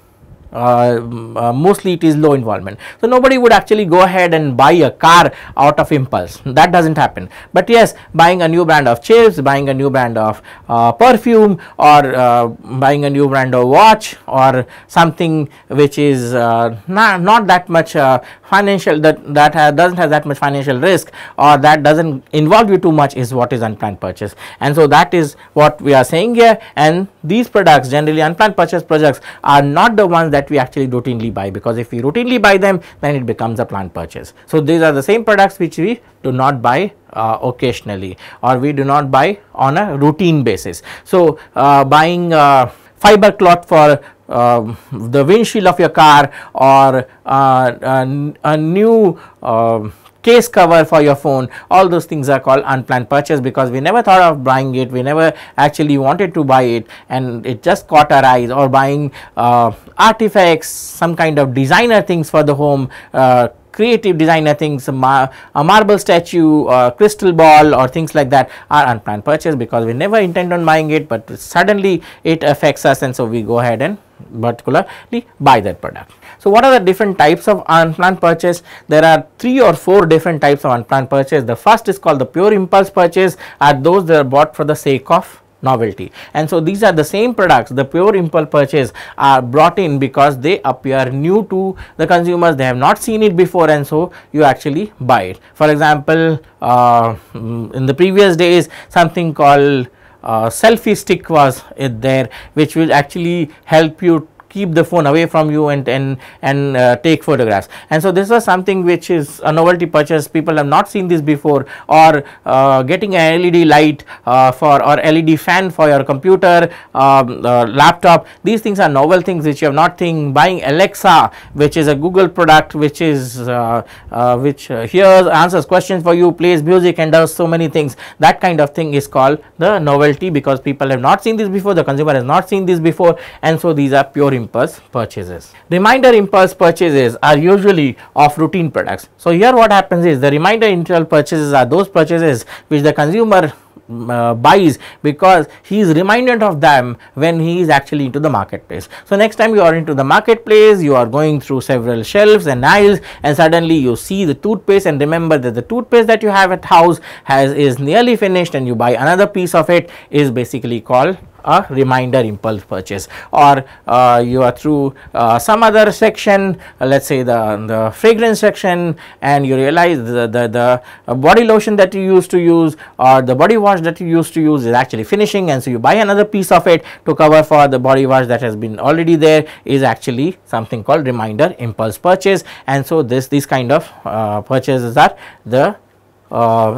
mostly it is low involvement. So, nobody would actually go ahead and buy a car out of impulse, that does not happen. But yes, buying a new brand of chips, buying a new brand of perfume, or buying a new brand of watch, or something which is not that much financial, that does not have that much financial risk, or that does not involve you too much, is what is unplanned purchase. And so, that is what we are saying here, and these products, generally unplanned purchase products, are not the ones that we actually routinely buy, because if we routinely buy them, then it becomes a planned purchase. So, these are the same products which we do not buy occasionally, or we do not buy on a routine basis. So, buying fiber cloth for the windshield of your car, or a new case cover for your phone, all those things are called unplanned purchase, because we never thought of buying it, we never actually wanted to buy it, and it just caught our eyes. Or buying artifacts, some kind of designer things for the home, creative designer things, a marble statue, crystal ball, or things like that are unplanned purchase, because we never intend on buying it, but suddenly it affects us, and so we go ahead and particularly buy that product. So what are the different types of unplanned purchase? There are 3 or 4 different types of unplanned purchase. The first is called the pure impulse purchase, are those that are bought for the sake of novelty. And so these are the same products, the pure impulse purchase are brought in because they appear new to the consumers, they have not seen it before, and so you actually buy it. For example, in the previous days something called selfie stick was there, which will actually help you keep the phone away from you and take photographs. And so this was something which is a novelty purchase, people have not seen this before. Or getting a LED light or LED fan for your computer, laptop, these things are novel things which you have not seen. Buying Alexa, which is a Google product, which is which hears, answers questions for you, plays music and does so many things, that kind of thing is called the novelty, because people have not seen this before, the consumer has not seen this before, and so these are pure impulse purchases. Reminder impulse purchases are usually of routine products. So here what happens is, the reminder impulse purchases are those purchases which the consumer buys because he is reminded of them when he is actually into the marketplace. So next time you are into the marketplace, you are going through several shelves and aisles, and suddenly you see the toothpaste and remember that the toothpaste that you have at house is nearly finished, and you buy another piece of it, is basically called a reminder impulse purchase. Or you are through some other section, let's say the fragrance section, and you realize the body lotion that you used to use or the body wash that you used to use is actually finishing, and so you buy another piece of it to cover for the body wash that has been already there, is actually something called reminder impulse purchase. And so these kind of purchases are the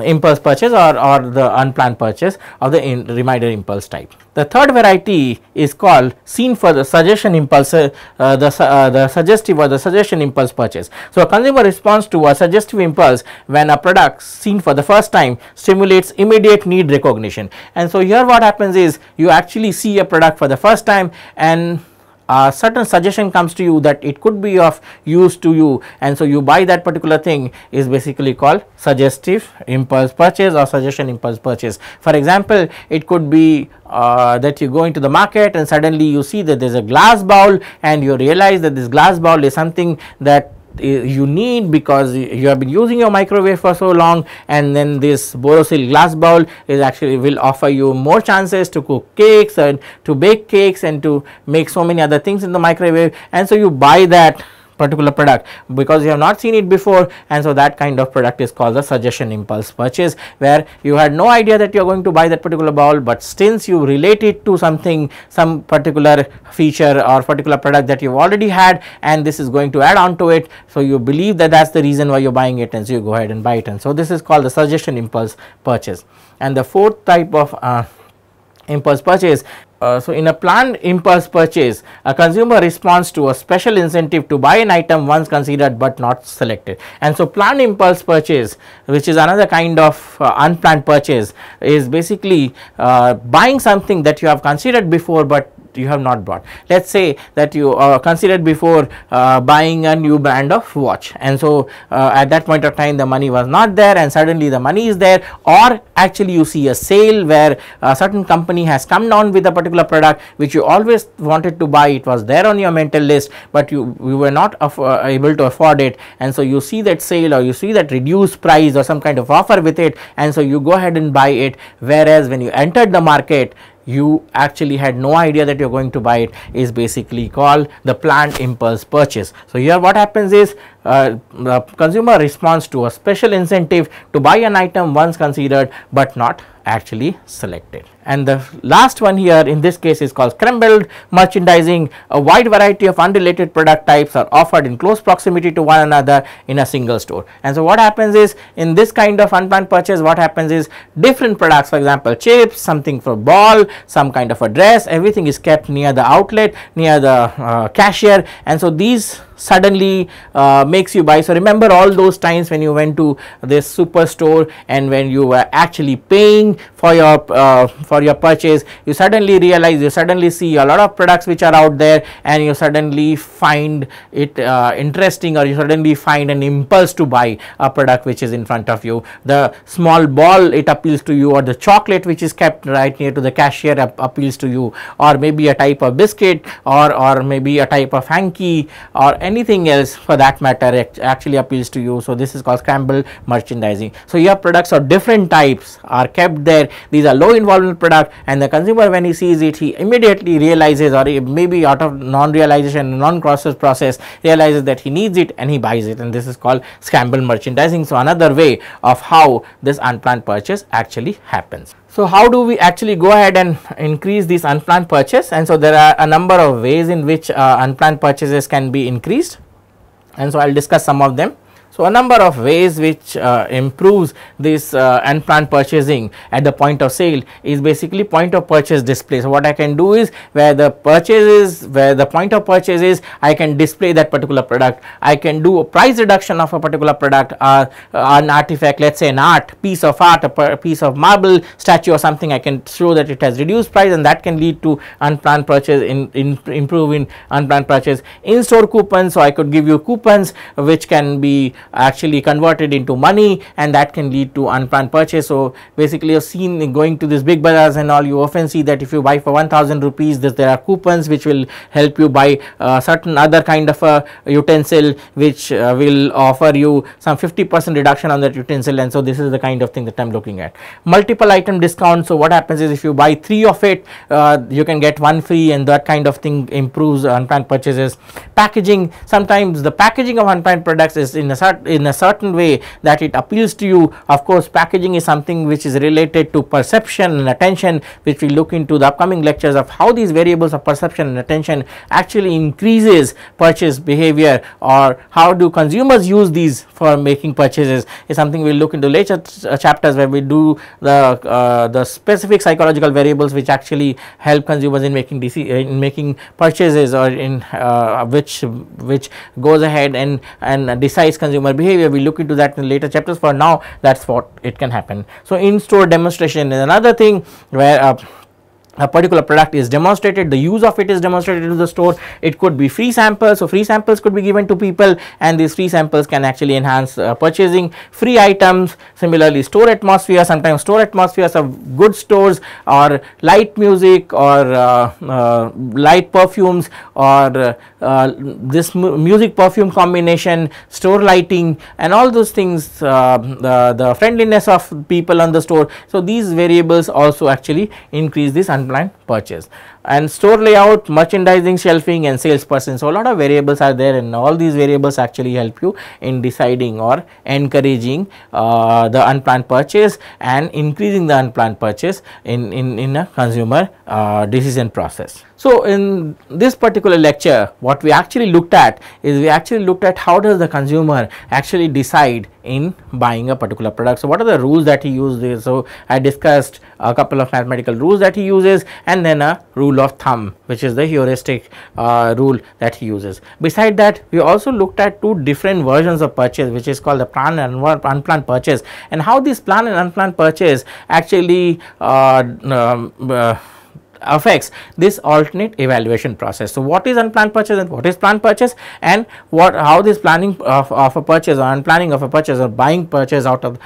impulse purchase or the unplanned purchase of the reminder impulse type. The third variety is called seen for the suggestion impulse, the suggestive or the suggestion impulse purchase. So a consumer responds to a suggestive impulse when a product seen for the first time stimulates immediate need recognition. And so here what happens is, you actually see a product for the first time and a certain suggestion comes to you that it could be of use to you, and so you buy that particular thing, is basically called suggestive impulse purchase or suggestion impulse purchase. For example, it could be that you go into the market and suddenly you see that there is a glass bowl, and you realize that this glass bowl is something that you need because you have been using your microwave for so long, and then this Borosil glass bowl is actually will offer you more chances to cook cakes and to bake cakes and to make so many other things in the microwave, and so you buy that particular product because you have not seen it before, and so that kind of product is called the suggestion impulse purchase, where you had no idea that you are going to buy that particular bowl, but since you relate it to something, some particular feature or particular product that you have already had, and this is going to add on to it, so you believe that that's the reason why you're buying it, and so you go ahead and buy it, and so this is called the suggestion impulse purchase. And the fourth type of impulse purchase, so in a planned impulse purchase, a consumer responds to a special incentive to buy an item once considered but not selected. And so planned impulse purchase, which is another kind of unplanned purchase, is basically buying something that you have considered before but you have not bought. Let's say that you considered before buying a new brand of watch, and so at that point of time the money was not there, and suddenly the money is there, or actually you see a sale where a certain company has come down with a particular product which you always wanted to buy, it was there on your mental list, but you were not able to afford it, and so you see that sale or you see that reduced price or some kind of offer with it, and so you go ahead and buy it, whereas when you entered the market you actually had no idea that you are going to buy it, is basically called the planned impulse purchase. So here what happens is, the consumer responds to a special incentive to buy an item once considered but not actually selected. And the last one here in this case is called scrambled merchandising. A wide variety of unrelated product types are offered in close proximity to one another in a single store. And so what happens is, in this kind of unplanned purchase, what happens is, different products, for example chips, something for ball, some kind of a dress, everything is kept near the outlet, near the cashier, and so these suddenly makes you buy. So remember all those times when you went to this superstore and when you were actually paying for your purchase, you suddenly realize, you suddenly see a lot of products which are out there, and you suddenly find it interesting, or you suddenly find an impulse to buy a product which is in front of you. The small ball, it appeals to you, or the chocolate which is kept right near to the cashier appeals to you, or maybe a type of biscuit, or maybe a type of hanky, or anything else for that matter actually appeals to you. So this is called scramble merchandising. So your products of different types are kept there. These are low involvement product, and the consumer, when he sees it, he immediately realizes, or maybe out of non-realization, process realizes that he needs it and he buys it, and this is called scramble merchandising. So another way of how this unplanned purchase actually happens. So how do we actually go ahead and increase this unplanned purchase? And so there are a number of ways in which unplanned purchases can be increased, and so I will discuss some of them. So a number of ways which improves this unplanned purchasing at the point of sale is basically point of purchase display. So what I can do is, where the point of purchase is, I can display that particular product. I can do a price reduction of a particular product, an artifact, let's say an piece of art, a piece of marble statue or something. I can show that it has reduced price, and that can lead to unplanned purchase, improving unplanned purchase. In-store coupons, so I could give you coupons which can be actually converted into money, and that can lead to unplanned purchase. So basically, you've seen going to these big bazaars and all, you often see that if you buy for 1000 rupees, there are coupons which will help you buy certain other kind of a utensil, which will offer you some 50% reduction on that utensil, and so this is the kind of thing that I'm looking at. Multiple item discount. So what happens is, if you buy 3 of it, you can get 1 free, and that kind of thing improves unplanned purchases. Packaging. Sometimes the packaging of unplanned products is in a certain way that it appeals to you. Of course, packaging is something which is related to perception and attention, which we look into the upcoming lectures of how these variables of perception and attention actually increases purchase behavior, or how do consumers use these for making purchases, is something we will look into later chapters, where we do the specific psychological variables which actually help consumers in making purchases, or in which goes ahead and decides consumer behavior. We look into that in later chapters. For now, that's what it can happen. So in-store demonstration is another thing where a particular product is demonstrated, the use of it is demonstrated to the store. It could be free samples, so free samples could be given to people, and these free samples can actually enhance purchasing. Free items, similarly store atmosphere. Sometimes store atmospheres of good stores, or light music, or light perfumes, or this music perfume combination, store lighting, and all those things, the friendliness of people on the store. So these variables also actually increase this unplanned purchase. And store layout, merchandising, shelving, and salesperson. So a lot of variables are there, and all these variables actually help you in deciding or encouraging the unplanned purchase and increasing the unplanned purchase in a consumer decision process. So in this particular lecture, what we actually looked at is, we actually looked at how does the consumer actually decide in buying a particular product. So what are the rules that he uses? So I discussed a couple of mathematical rules that he uses, and then a rule of thumb, which is the heuristic rule that he uses. Beside that, we also looked at 2 different versions of purchase, which is called the planned and unplanned purchase, and how this planned and unplanned purchase actually affects this alternate evaluation process. So what is unplanned purchase and what is planned purchase, and how this planning of a purchase, or unplanning of a purchase, or buying purchase out of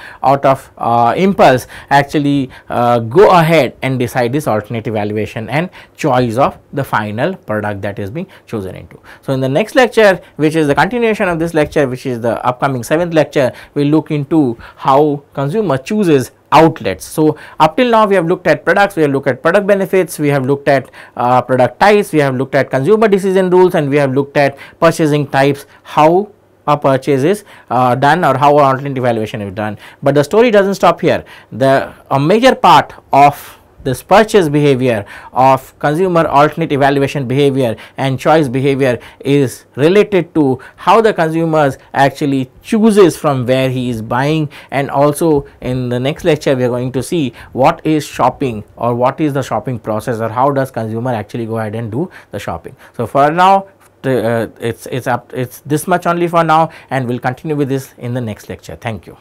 impulse actually go ahead and decide this alternate evaluation and choice of the final product that is being chosen into. So in the next lecture, which is the continuation of this lecture, which is the upcoming 7th lecture, we will look into how consumer chooses outlets. So up till now, we have looked at products, we have looked at product benefits, we have looked at product types, we have looked at consumer decision rules, and we have looked at purchasing types, how a purchase is done, or how an alternate evaluation is done. But the story doesn't stop here. A major part of this purchase behavior, of consumer alternate evaluation behavior and choice behavior, is related to how the consumers actually chooses from where he is buying. And also in the next lecture, we are going to see what is shopping, or what is the shopping process, or how does consumer actually go ahead and do the shopping. So for now, it's this much only for now, and we'll continue with this in the next lecture. Thank you.